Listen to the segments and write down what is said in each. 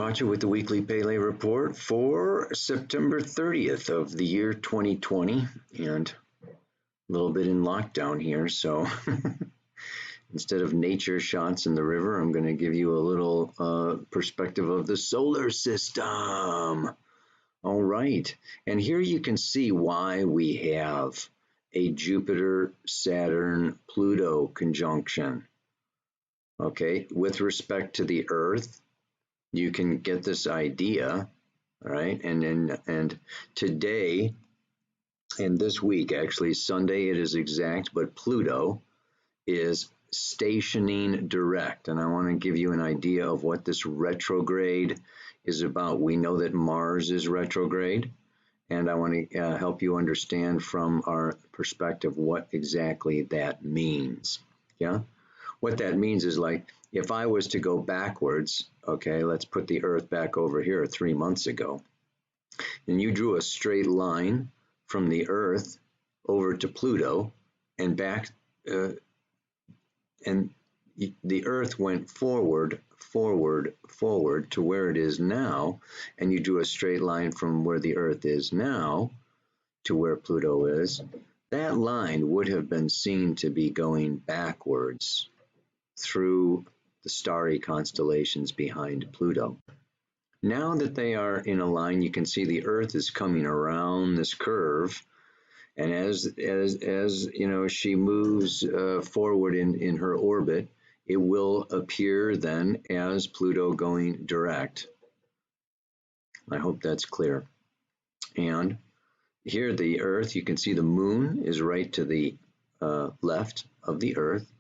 Watcher with the weekly Pele report for September 30th of the year 2020, and a little bit in lockdown here, so instead of nature shots in the river, I'm going to give you a little perspective of the solar system. All right, and here you can see why we have a Jupiter, Saturn, Pluto conjunction. Okay, with respect to the Earth, you can get this idea, all right? And today, and this week, actually Sunday it is exact, but Pluto is stationing direct, and I want to give you an idea of what this retrograde is about. We know that Mars is retrograde, and I want to help you understand from our perspective what exactly that means. Yeah, what that means is, like, if I was to go backwards, okay, let's put the Earth back over here 3 months ago, and you drew a straight line from the Earth over to Pluto and back, and the Earth went forward to where it is now, and you drew a straight line from where the Earth is now to where Pluto is, that line would have been seen to be going backwards through the starry constellations behind Pluto. Now that they are in a line, you can see the Earth is coming around this curve, and as you know, she moves forward in her orbit, it will appear then as Pluto going direct. I hope that's clear. And here the Earth, you can see the moon is right to the left of the Earth,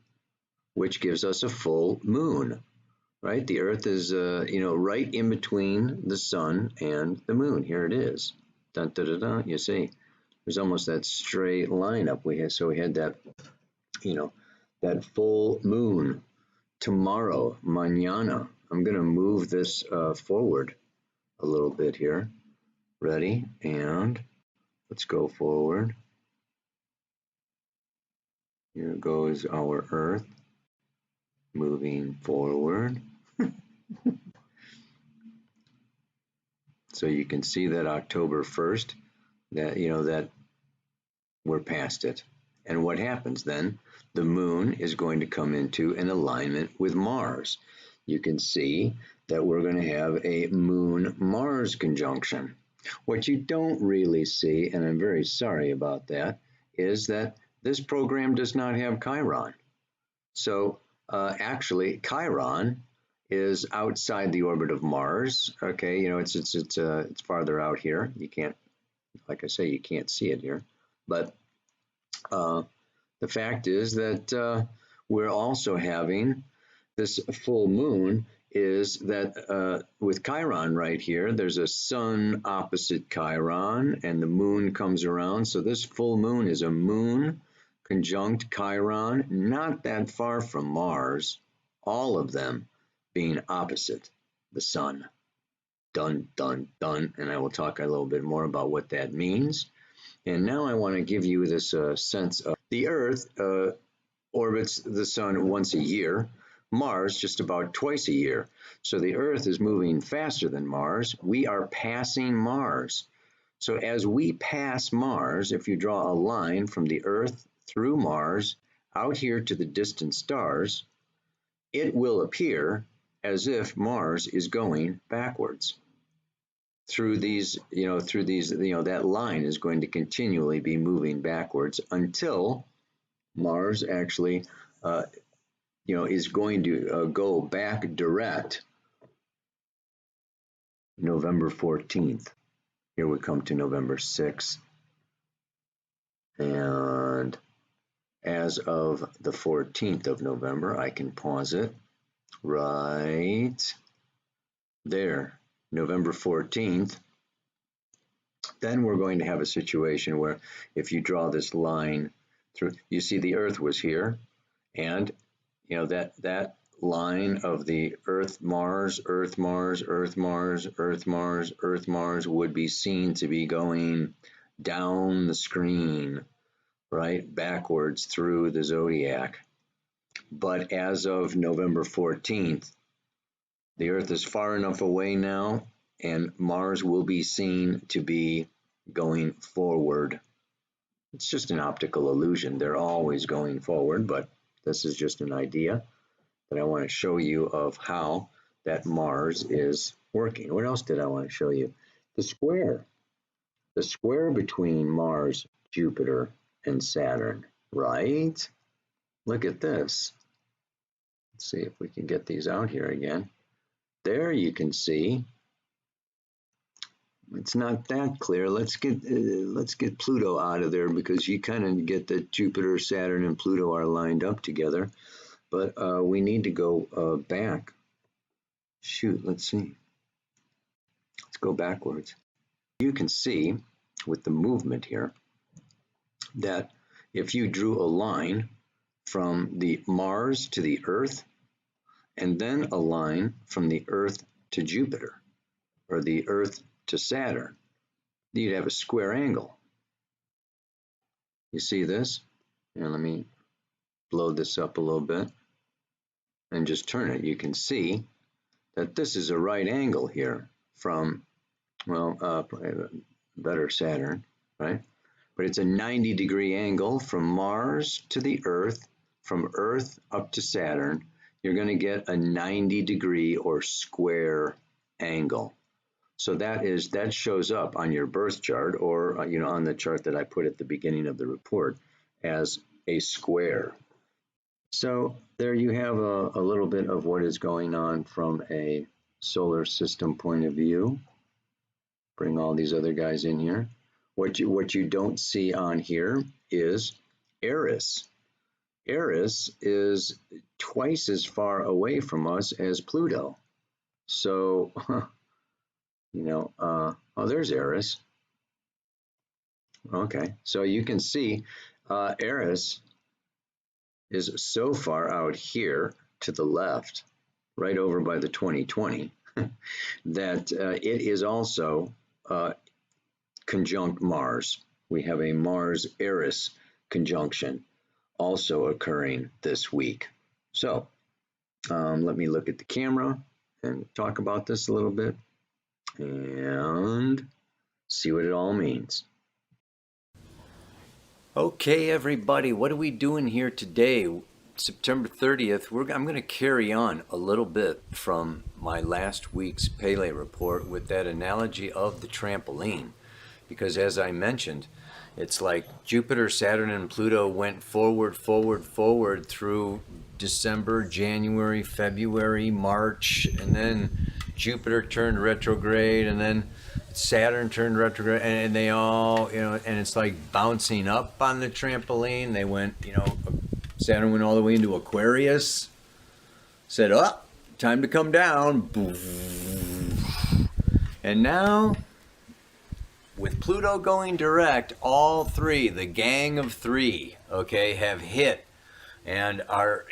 which gives us a full moon, right? The Earth is, you know, right in between the sun and the moon. Here it is. Dun, dun, dun, dun. You see, there's almost that straight line up. So we had that, you know, that full moon. Tomorrow, mañana, I'm going to move this forward a little bit here. Ready? And let's go forward. Here goes our Earth moving forward. So you can see that October 1st, that, you know, that we're past it. And what happens then? The moon is going to come into an alignment with Mars. You can see that we're going to have a moon-Mars conjunction. What you don't really see, and I'm very sorry about that, is that this program does not have Chiron. So actually, Chiron is outside the orbit of Mars. Okay, you know, it's farther out here. You can't, like I say, you can't see it here. But the fact is that we're also having this full moon, is that with Chiron right here, there's a sun opposite Chiron, and the moon comes around. So this full moon is a moon conjunct Chiron, not that far from Mars, all of them being opposite the sun. Dun, dun, dun. And I will talk a little bit more about what that means. And now I want to give you this sense of the Earth orbits the sun once a year, Mars just about twice a year. So the Earth is moving faster than Mars. We are passing Mars. So as we pass Mars, if you draw a line from the Earth through Mars out here to the distant stars, it will appear as if Mars is going backwards. Through these, that line is going to continually be moving backwards until Mars actually, is going to go back direct November 14th. Here we come to November 6th. And as of the 14th of November, I can pause it right there. November 14th, then we're going to have a situation where if you draw this line through, you see the Earth was here, and you know that line of the Earth Mars, Earth Mars, Earth Mars, Earth Mars, Earth Mars would be seen to be going down the screen, right, backwards through the zodiac. But as of November 14th, The Earth is far enough away now, and Mars will be seen to be going forward. It's just an optical illusion. They're always going forward, but this is just an idea that I want to show you of how that Mars is working. What else did I want to show you? The square. The square between Mars, Jupiter, and Saturn, right? Look at this. Let's see if we can get these out here again. There you can see. It's not that clear. Let's get Pluto out of there, because you kind of get that Jupiter, Saturn, and Pluto are lined up together. But we need to go back. Shoot, let's see. Let's go backwards. You can see with the movement here that if you drew a line from the Mars to the Earth, and then a line from the Earth to Jupiter, or the Earth to Saturn, you'd have a square angle. You see this? And let me blow this up a little bit and just turn it. You can see that this is a right angle here from, well, better Saturn, right? But it's a 90-degree angle from Mars to the Earth, from Earth up to Saturn. You're going to get a 90-degree or square angle. So that shows up on your birth chart, or on the chart that I put at the beginning of the report, as a square. So there you have a little bit of what is going on from a solar system point of view. Bring all these other guys in here. What you don't see on here is Eris. Eris is twice as far away from us as Pluto. So, oh, there's Eris. Okay, so you can see Eris is so far out here to the left, right over by the 2020, that it is also conjunct Mars. We have a Mars-Eris conjunction also occurring this week. So let me look at the camera and talk about this a little bit and see what it all means. Okay, everybody, what are we doing here today? September 30th, I'm going to carry on a little bit from my last week's Pele report with that analogy of the trampoline. Because as I mentioned, it's like Jupiter, Saturn, and Pluto went forward through December, January, February, March, and then Jupiter turned retrograde, and then Saturn turned retrograde, and they all, and it's like bouncing up on the trampoline. They went, Saturn went all the way into Aquarius, said, oh, time to come down. And now, with Pluto going direct, all three, the gang of three, okay, have hit and are,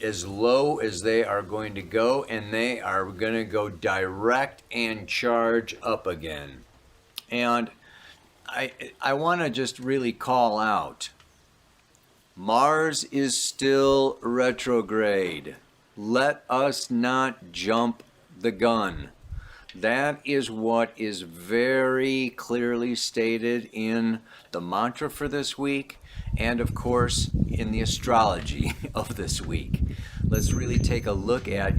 as low as they are going to go, and they are going to go direct and charge up again. And I want to just really call out, Mars is still retrograde. Let us not jump the gun. That is what is very clearly stated in the mantra for this week, and of course in the astrology of this week. Let's really take a look at,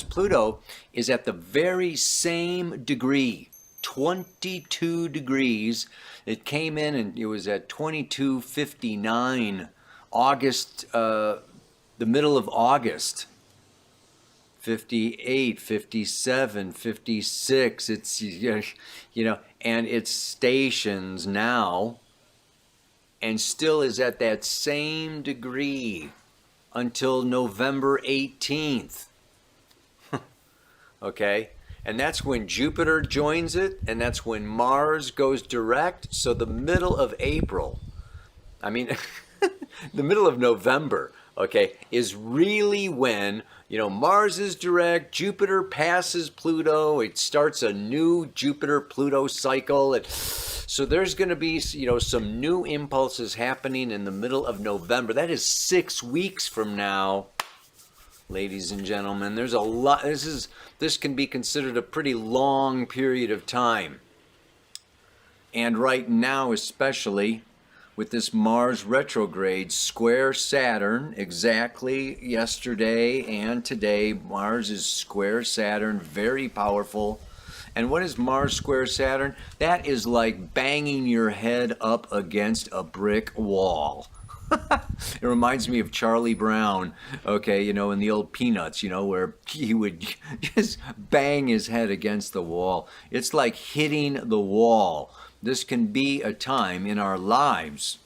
Pluto is at the very same degree, 22 degrees. It came in and it was at 22:59, August, the middle of August. 58, 57, 56, it's, and it stations now and still is at that same degree until November 18th. Okay? And that's when Jupiter joins it, and that's when Mars goes direct. So the middle of April, the middle of November, okay, is really when, Mars is direct, Jupiter passes Pluto, it starts a new Jupiter-Pluto cycle. So there's going to be, some new impulses happening in the middle of November. That is 6 weeks from now. ladies and gentlemen. There's a lot. This can be considered a pretty long period of time. And right now, especially with this Mars retrograde square Saturn, exactly yesterday and today, Mars is square Saturn, very powerful. And what is Mars square Saturn? That is like banging your head up against a brick wall. It reminds me of Charlie Brown, okay, in the old Peanuts, where he would just bang his head against the wall. It's like hitting the wall. This can be a time in our lives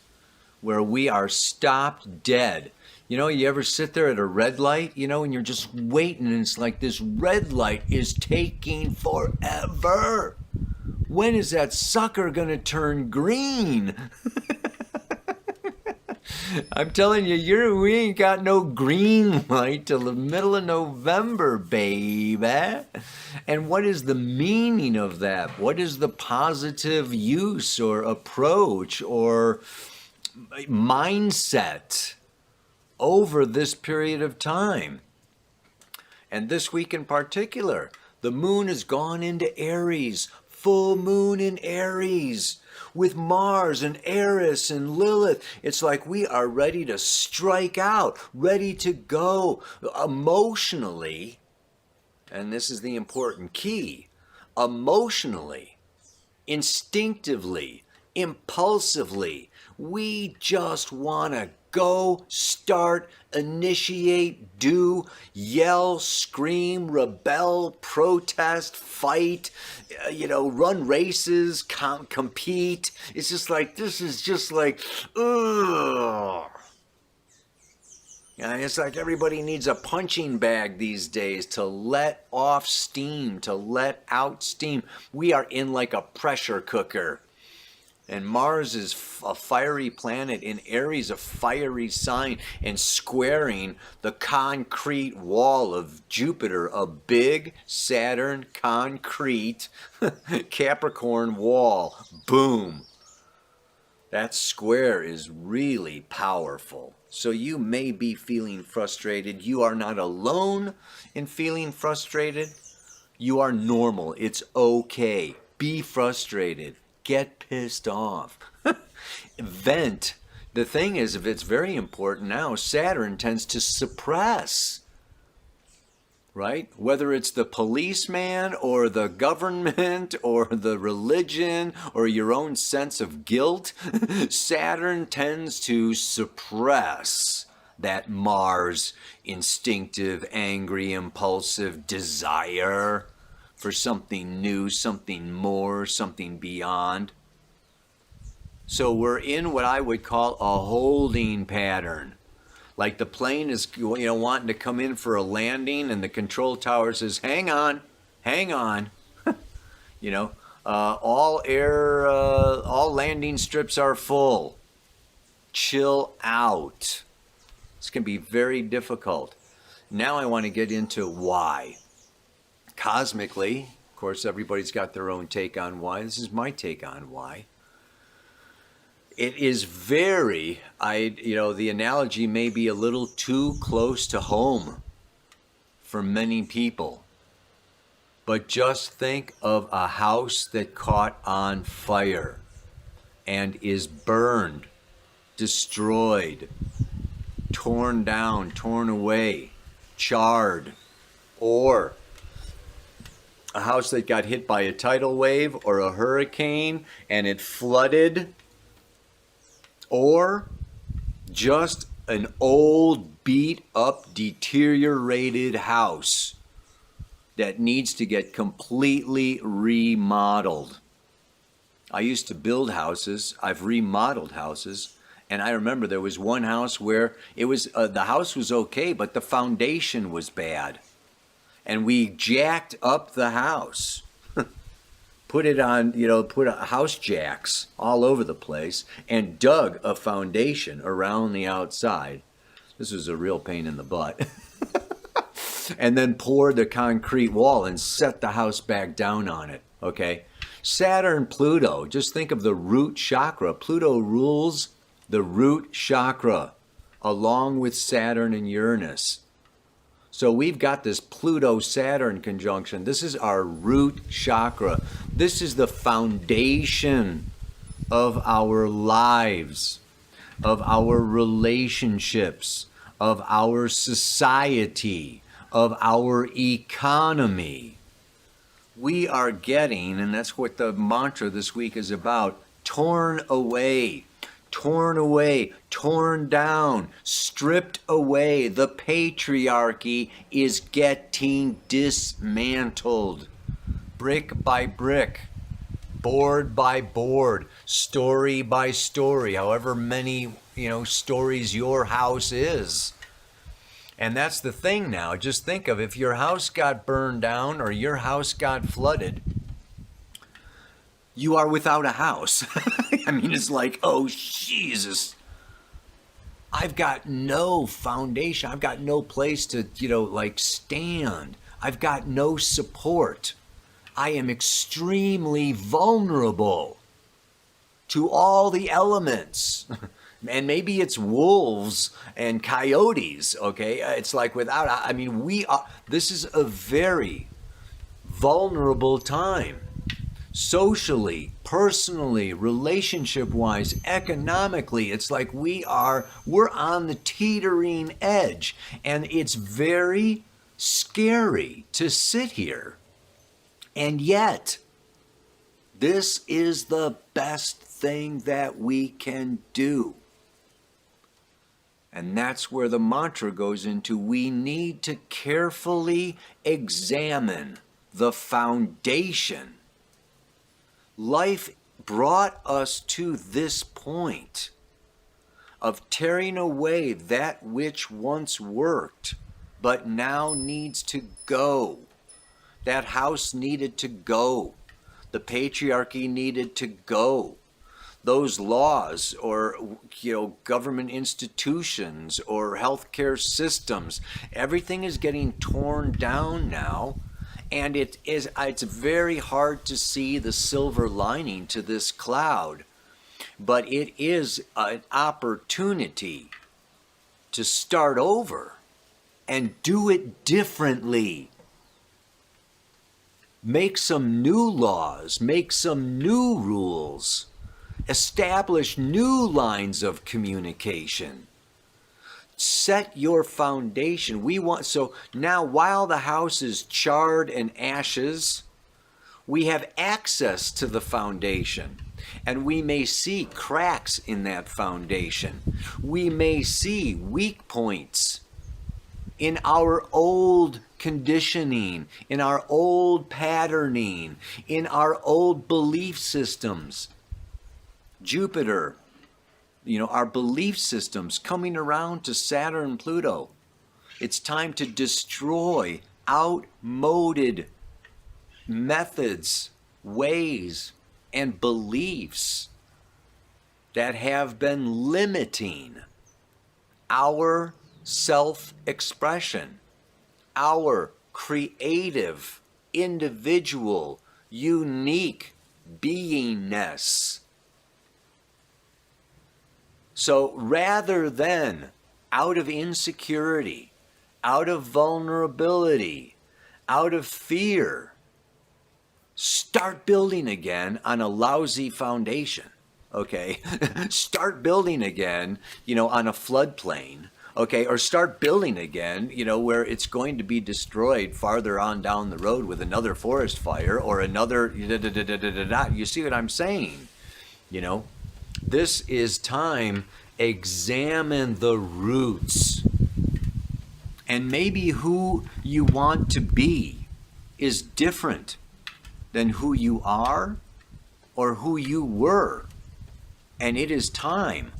where we are stopped dead. You ever sit there at a red light, and you're just waiting, and it's like this red light is taking forever. When is that sucker going to turn green? I'm telling you, we ain't got no green light till the middle of November, baby. And what is the meaning of that? What is the positive use or approach or mindset over this period of time? And this week in particular, the moon has gone into Aries, full moon in Aries, with Mars and Eris and Lilith. It's like we are ready to strike out, ready to go emotionally. And this is the important key. Emotionally, instinctively, impulsively, we just want to go, start, initiate, do, yell, scream, rebel, protest, fight, run races, compete. It's just like, this is just like, ugh. And it's like everybody needs a punching bag these days to let off steam, to let out steam. We are in like a pressure cooker. And Mars is a fiery planet in Aries, a fiery sign, and squaring the concrete wall of Jupiter, a big Saturn concrete Capricorn wall. Boom. That square is really powerful. So you may be feeling frustrated. You are not alone in feeling frustrated. You are normal. It's okay. Be frustrated. Get pissed off. Vent. The thing is, if it's very important now, Saturn tends to suppress, right? Whether it's the policeman or the government or the religion or your own sense of guilt, Saturn tends to suppress that Mars instinctive, angry, impulsive desire for something new, something more, something beyond. So we're in what I would call a holding pattern. Like the plane is, wanting to come in for a landing, and the control tower says, hang on. All landing strips are full. Chill out. This can be very difficult. Now I want to get into why. Cosmically, of course, everybody's got their own take on why. This is my take on why. It is the analogy may be a little too close to home for many people. But just think of a house that caught on fire and is burned, destroyed, torn down, torn away, charred, or a house that got hit by a tidal wave or a hurricane and it flooded, or just an old, beat up, deteriorated house that needs to get completely remodeled. I used to build houses. I've remodeled houses. And I remember there was one house where it was the house was okay, but the foundation was bad. And we jacked up the house, put it on, put house jacks all over the place, and dug a foundation around the outside. This was a real pain in the butt. And then poured the concrete wall and set the house back down on it, okay? Saturn, Pluto, just think of the root chakra. Pluto rules the root chakra, along with Saturn and Uranus. So we've got this Pluto-Saturn conjunction. This is our root chakra. This is the foundation of our lives, of our relationships, of our society, of our economy. We are getting, and that's what the mantra this week is about, torn away, torn down, stripped away. The patriarchy is getting dismantled, brick by brick, board by board, story by story, however many, stories your house is. And that's the thing now. Just think of if your house got burned down or your house got flooded, you are without a house. I mean, it's like, oh, Jesus. I've got no foundation. I've got no place to, stand. I've got no support. I am extremely vulnerable to all the elements. And maybe it's wolves and coyotes, okay? It's like this is a very vulnerable time. Socially, personally, relationship-wise, economically, it's like we're on the teetering edge. And it's very scary to sit here. And yet, this is the best thing that we can do. And that's where the mantra goes into. We need to carefully examine the foundation. Life brought us to this point of tearing away that which once worked, but now needs to go. That house needed to go. The patriarchy needed to go. Those laws or, government institutions or healthcare systems, everything is getting torn down now. And it's very hard to see the silver lining to this cloud. But it is an opportunity to start over and do it differently. Make some new laws, make some new rules, establish new lines of communication. Set your foundation. So now while the house is charred and ashes, we have access to the foundation. And we may see cracks in that foundation. We may see weak points in our old conditioning, in our old patterning, in our old belief systems. Jupiter, our belief systems coming around to Saturn Pluto. It's time to destroy outmoded methods, ways, and beliefs that have been limiting our self-expression, our creative, individual, unique beingness. So rather than out of insecurity, out of vulnerability, out of fear, start building again on a lousy foundation, okay? Start building again, on a floodplain, okay? Or start building again, where it's going to be destroyed farther on down the road with another forest fire or another You see what I'm saying? This is time. Examine the roots. And maybe who you want to be is different than who you are or who you were. And it is time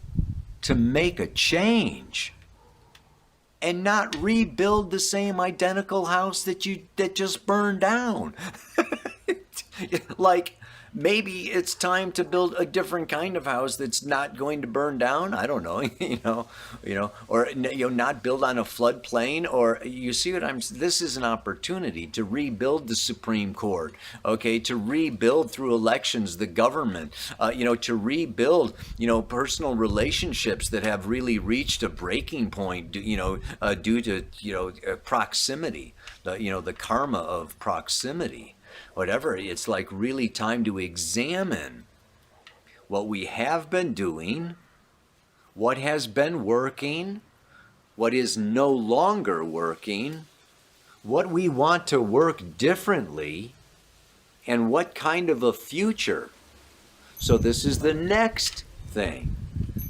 to make a change and not rebuild the same identical house that just burned down. Like, maybe it's time to build a different kind of house that's not going to burn down. I don't know, or not build on a floodplain. Or you see what I'm. This is an opportunity to rebuild the Supreme Court. Okay, to rebuild through elections the government. To rebuild personal relationships that have really reached a breaking point. Due to proximity. The karma of proximity. Whatever, it's like really time to examine what we have been doing, what has been working, what is no longer working, what we want to work differently, and what kind of a future. So this is the next thing.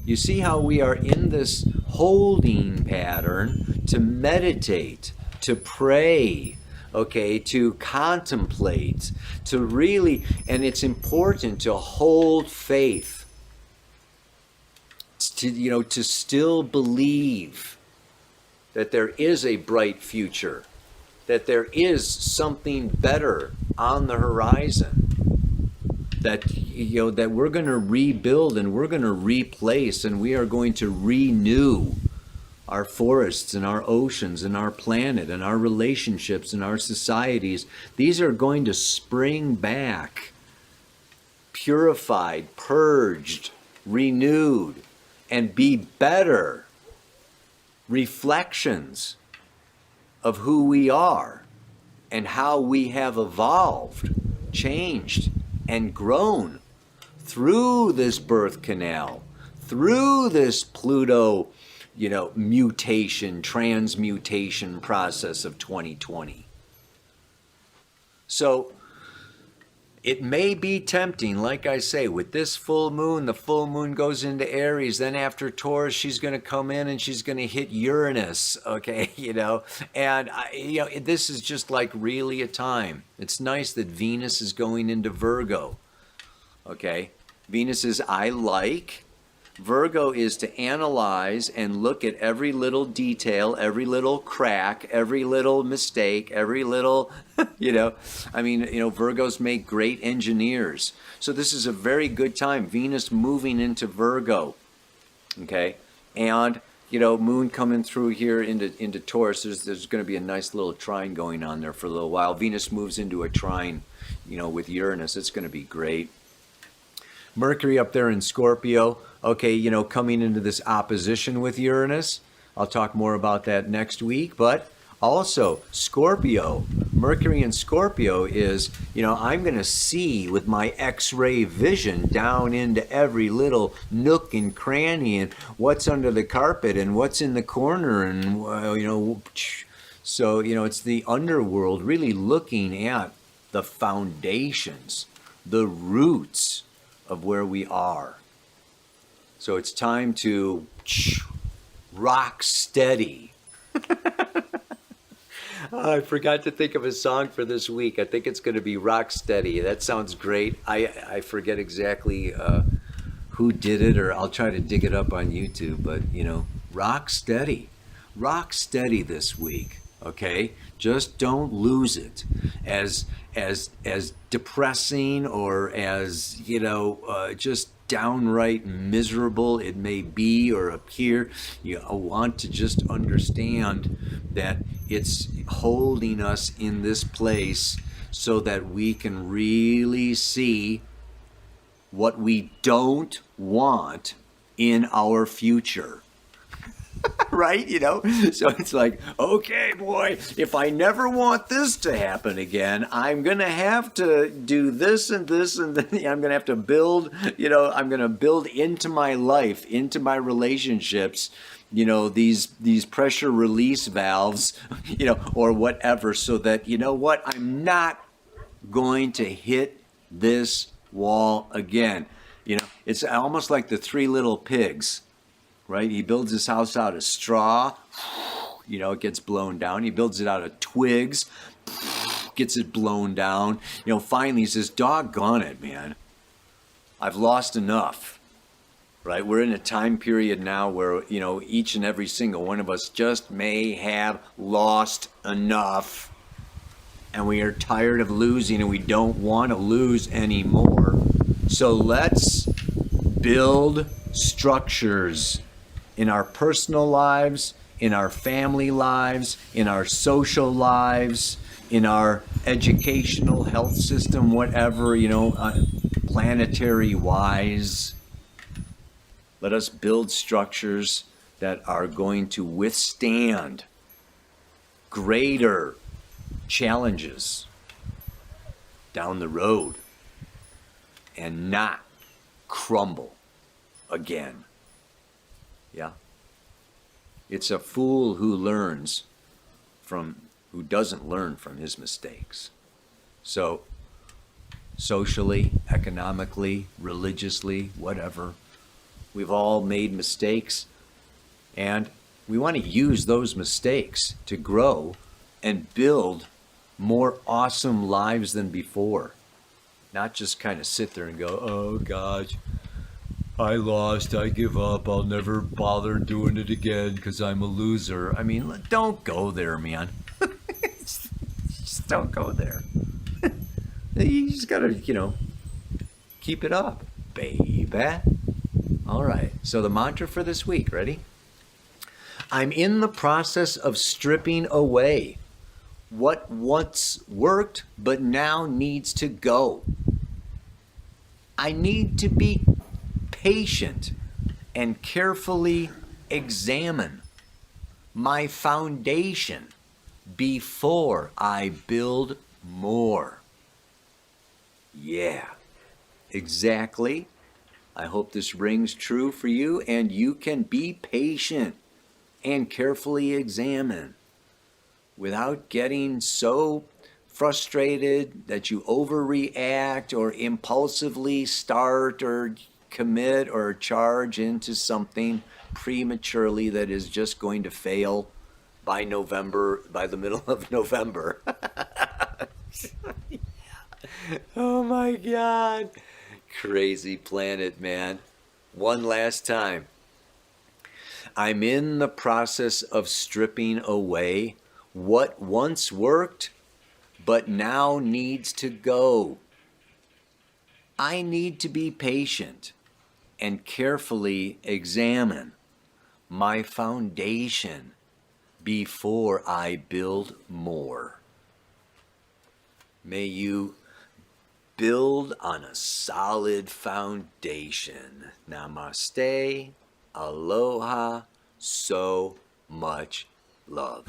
You see how we are in this holding pattern to meditate, to pray, okay, to contemplate, to really, and it's important to hold faith, to still believe that there is a bright future, that there is something better on the horizon, that that we're going to rebuild and we're going to replace and we are going to renew our forests and our oceans and our planet and our relationships and our societies. These are going to spring back, purified, purged, renewed, and be better reflections of who we are and how we have evolved, changed, and grown through this birth canal, through this Pluto mutation, transmutation process of 2020. So it may be tempting, like I say, with this full moon, the full moon goes into Aries, then after Taurus, she's going to come in and she's going to hit Uranus, okay, and this is just like really a time. It's nice that Venus is going into Virgo, okay? Venus is I like. Virgo is to analyze and look at every little detail, every little crack, every little mistake, every little, Virgos make great engineers. So this is a very good time. Venus moving into Virgo, okay? And, moon coming through here into Taurus. There's going to be a nice little trine going on there for a little while. Venus moves into a trine, with Uranus. It's going to be great. Mercury up there in Scorpio, okay, coming into this opposition with Uranus. I'll talk more about that next week. But also, Scorpio, Mercury in Scorpio is, I'm going to see with my X-ray vision down into every little nook and cranny and what's under the carpet and what's in the corner and, so, it's the underworld really looking at the foundations, the roots of where we are. So it's time to rock steady. I forgot to think of a song for this week. I think it's going to be Rock Steady. That sounds great. I forget exactly who did it, or I'll try to dig it up on YouTube. But, rock steady. Rock steady this week, okay? Just don't lose it. As depressing or as, just downright miserable it may be or appear, you want to just understand that it's holding us in this place so that we can really see what we don't want in our future. Right? So it's like, okay, boy, if I never want this to happen again, I'm going to have to do this and this, and then I'm going to have to build, I'm going to build into my life, into my relationships, these pressure release valves, or whatever, so that, I'm not going to hit this wall again. It's almost like the Three Little Pigs. Right? He builds his house out of straw, it gets blown down. He builds it out of twigs, gets it blown down. Finally he says, doggone it, man. I've lost enough, right? We're in a time period now where, each and every single one of us just may have lost enough. And we are tired of losing and we don't want to lose anymore. So let's build structures in our personal lives, in our family lives, in our social lives, in our educational health system, whatever, planetary wise. Let us build structures that are going to withstand greater challenges down the road and not crumble again. Yeah. It's a fool who doesn't learn from his mistakes. So socially, economically, religiously, whatever, we've all made mistakes, and we want to use those mistakes to grow and build more awesome lives than before. Not just kind of sit there and go, oh gosh, I lost, I give up, I'll never bother doing it again because I'm a loser. I mean, don't go there, man. Just don't go there. You just gotta, keep it up, baby. All right, so the mantra for this week, ready? I'm in the process of stripping away what once worked but now needs to go. I need to be patient and carefully examine my foundation before I build more. Yeah, exactly. I hope this rings true for you, and you can be patient and carefully examine without getting so frustrated that you overreact or impulsively start or commit or charge into something prematurely that is just going to fail by the middle of November. Oh my God. Crazy planet, man. One last time. I'm in the process of stripping away what once worked but now needs to go. I need to be patient and carefully examine my foundation before I build more. May you build on a solid foundation. Namaste, aloha, so much love.